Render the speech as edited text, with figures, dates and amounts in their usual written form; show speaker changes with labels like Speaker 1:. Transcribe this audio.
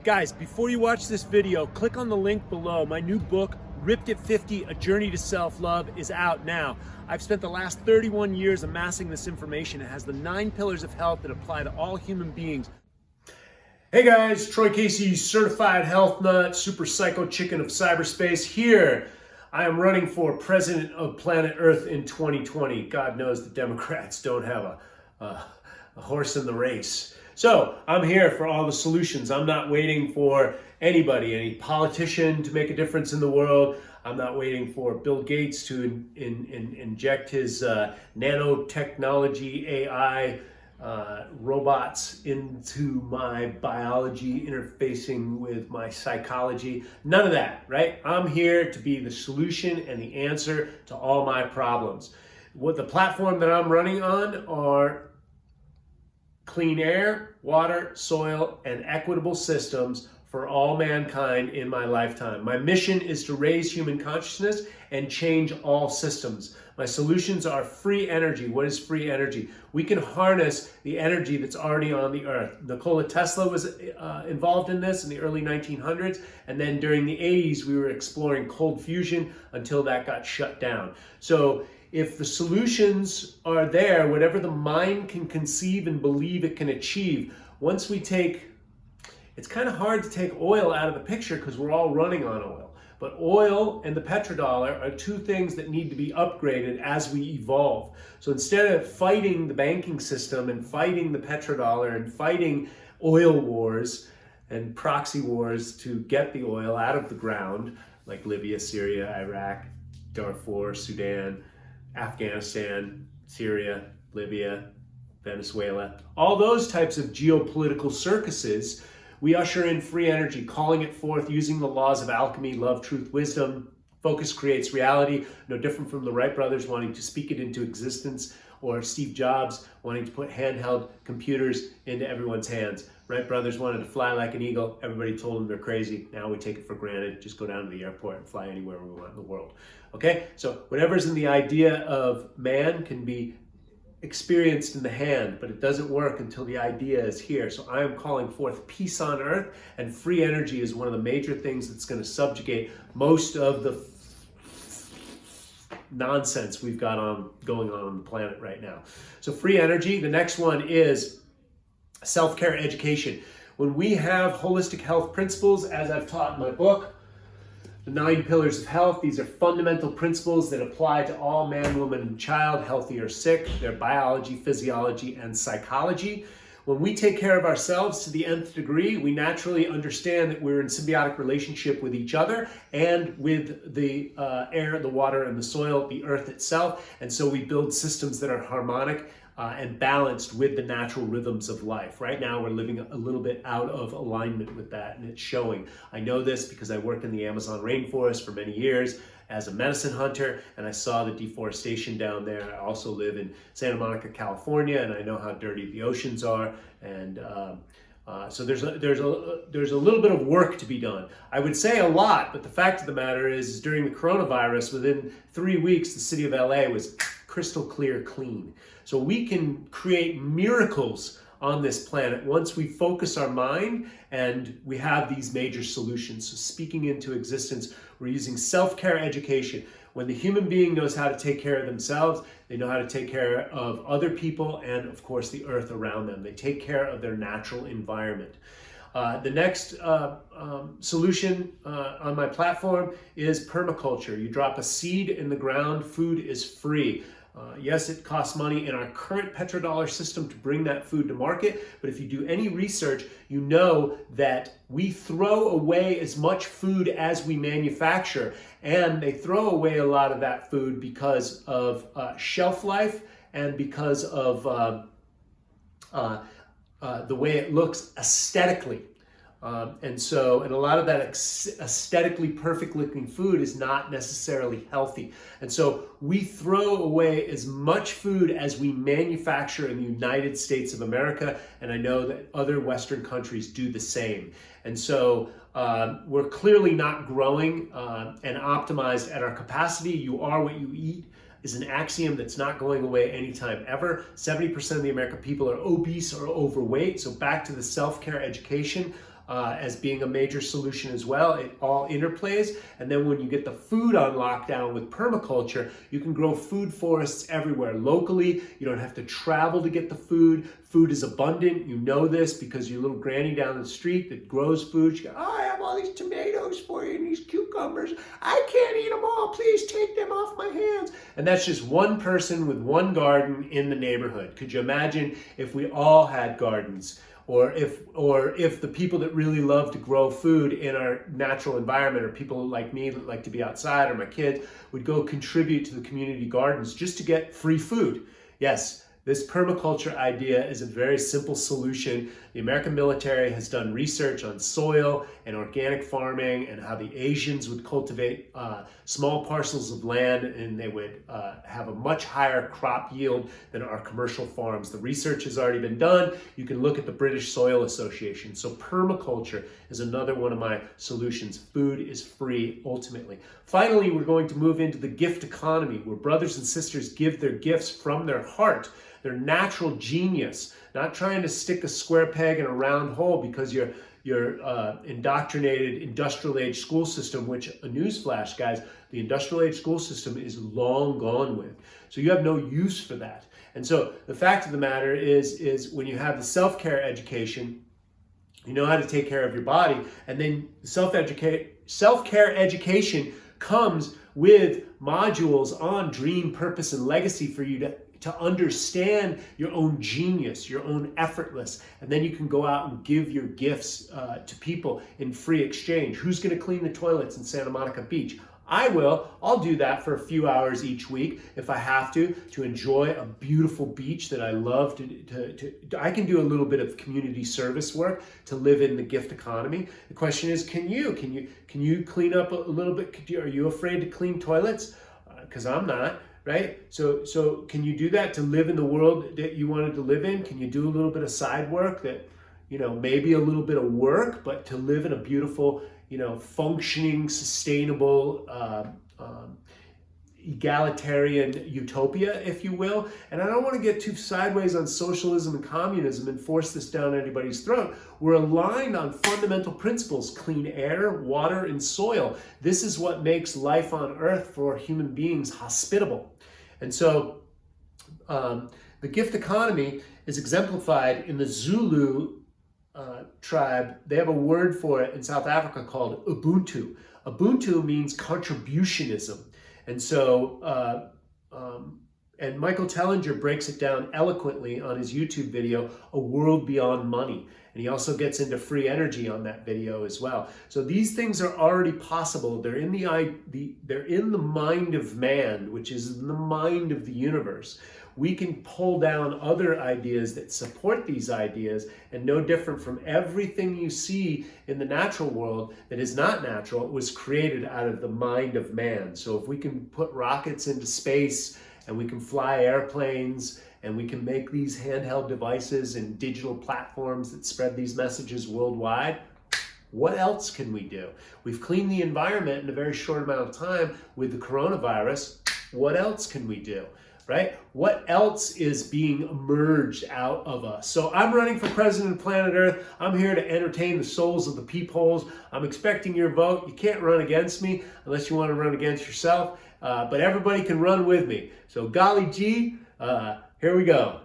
Speaker 1: Guys, before you watch this video, click on the link below. My new book, Ripped at 50, A Journey to Self-Love, is out now. I've spent the last 31 years amassing this information. It has the 9 pillars of health that apply to all human beings. Hey guys, Troy Casey, certified health nut, super psycho chicken of cyberspace here. I am running for president of planet Earth in 2020. God knows the Democrats don't have a horse in the race. So I'm here for all the solutions. I'm not waiting for anybody, any politician to make a difference in the world. I'm not waiting for Bill Gates to inject his nanotechnology AI robots into my biology, interfacing with my psychology. None of that, right? I'm here to be the solution and the answer to all my problems. What the platform that I'm running on are clean air, water, soil, and equitable systems for all mankind in my lifetime. My mission is to raise human consciousness and change all systems. My solutions are free energy. What is free energy? We can harness the energy that's already on the earth. Nikola Tesla was involved in this in the early 1900s, and then during the 80s we were exploring cold fusion until that got shut down. So if the solutions are there, whatever the mind can conceive and believe it can achieve, once we take, it's kind of hard to take oil out of the picture because we're all running on oil. But oil and the petrodollar are two things that need to be upgraded as we evolve. So instead of fighting the banking system and fighting the petrodollar and fighting oil wars and proxy wars to get the oil out of the ground, like Libya, Syria, Iraq, Darfur, Sudan, Afghanistan, Syria, Libya, Venezuela, all those types of geopolitical circuses, we usher in free energy, calling it forth using the laws of alchemy, love, truth, wisdom. Focus creates reality, no different from the Wright brothers wanting to speak it into existence, or Steve Jobs wanting to put handheld computers into everyone's hands. Wright brothers wanted to fly like an eagle. Everybody told them they're crazy. Now we take it for granted. Just go down to the airport and fly anywhere we want in the world. Okay? So whatever's in the idea of man can be experienced in the hand, but it doesn't work until the idea is here. So I am calling forth peace on earth, and free energy is one of the major things that's going to subjugate most of the nonsense we've got going on the planet right now. So free energy. The next one is self-care education. When we have holistic health principles, as I've taught in my book, the 9 pillars of health, these are fundamental principles that apply to all man, woman, and child, healthy or sick, their biology, physiology, and psychology. When we take care of ourselves to the nth degree, we naturally understand that we're in symbiotic relationship with each other and with the air, the water, and the soil, the earth itself. And so we build systems that are harmonic and balanced with the natural rhythms of life. Right now, we're living a little bit out of alignment with that, and it's showing. I know this because I worked in the Amazon rainforest for many years as a medicine hunter, and I saw the deforestation down there. I also live in Santa Monica, California, and I know how dirty the oceans are. And so there's a little bit of work to be done. I would say a lot, but the fact of the matter is during the coronavirus, within 3 weeks, the city of LA was crystal clear clean. So we can create miracles on this planet once we focus our mind and we have these major solutions. So speaking into existence, we're using self-care education. When the human being knows how to take care of themselves, they know how to take care of other people and, of course, the earth around them. They take care of their natural environment. The next solution on my platform is permaculture. You drop a seed in the ground, food is free. Yes, it costs money in our current petrodollar system to bring that food to market, but if you do any research, you know that we throw away as much food as we manufacture, and they throw away a lot of that food because of shelf life and because of the way it looks aesthetically. And a lot of that aesthetically perfect looking food is not necessarily healthy. And so we throw away as much food as we manufacture in the United States of America. And I know that other Western countries do the same. And so we're clearly not growing and optimized at our capacity. You are what you eat is an axiom that's not going away anytime ever. 70% of the American people are obese or overweight. So back to the self-care education as being a major solution as well. It all interplays. And then when you get the food on lockdown with permaculture, you can grow food forests everywhere locally. You don't have to travel to get the food. Food is abundant. You know this because your little granny down the street that grows food, she goes, oh, I have all these tomatoes for you and these cucumbers. I can't eat them all. Please take them off my hands. And that's just one person with one garden in the neighborhood. Could you imagine if we all had gardens? Or if the people that really love to grow food in our natural environment, or people like me that like to be outside, or my kids, would go contribute to the community gardens just to get free food. Yes, this permaculture idea is a very simple solution. The American military has done research on soil and organic farming and how the Asians would cultivate small parcels of land, and they would have a much higher crop yield than our commercial farms. The research has already been done. You can look at the British Soil Association. So permaculture is another one of my solutions. Food is free ultimately. Finally, we're going to move into the gift economy, where brothers and sisters give their gifts from their heart, their natural genius, not trying to stick a square peg in a round hole because your indoctrinated industrial age school system, which a newsflash, guys, the industrial age school system is long gone with. So you have no use for that. And so the fact of the matter is when you have the self-care education, you know how to take care of your body, and then self-care education comes with modules on dream, purpose, and legacy for you to understand your own genius, your own effortless, and then you can go out and give your gifts to people in free exchange. Who's going to clean the toilets in Santa Monica Beach? I will. I'll do that for a few hours each week if I have to enjoy a beautiful beach that I love. I can do a little bit of community service work to live in the gift economy. The question is, can you clean up a little bit? Are you afraid to clean toilets? Because I'm not. Right? So can you do that to live in the world that you wanted to live in? Can you do a little bit of side work that, maybe a little bit of work, but to live in a beautiful, functioning, sustainable, egalitarian utopia, if you will? And I don't want to get too sideways on socialism and communism and force this down anybody's throat. We're aligned on fundamental principles: clean air, water, and soil. This is what makes life on earth for human beings hospitable. And so the gift economy is exemplified in the Zulu tribe. They have a word for it in South Africa called Ubuntu. Ubuntu means contributionism. And so, and Michael Tellinger breaks it down eloquently on his YouTube video, A World Beyond Money. And he also gets into free energy on that video as well. So these things are already possible. They're in they're in the mind of man, which is in the mind of the universe. We can pull down other ideas that support these ideas, and no different from everything you see in the natural world that is not natural, it was created out of the mind of man. So if we can put rockets into space, and we can fly airplanes, and we can make these handheld devices and digital platforms that spread these messages worldwide, what else can we do? We've cleaned the environment in a very short amount of time with the coronavirus. What else can we do? Right? What else is being emerged out of us? So I'm running for president of planet Earth. I'm here to entertain the souls of the peepholes. I'm expecting your vote. You can't run against me unless you want to run against yourself. But everybody can run with me. So golly gee, here we go.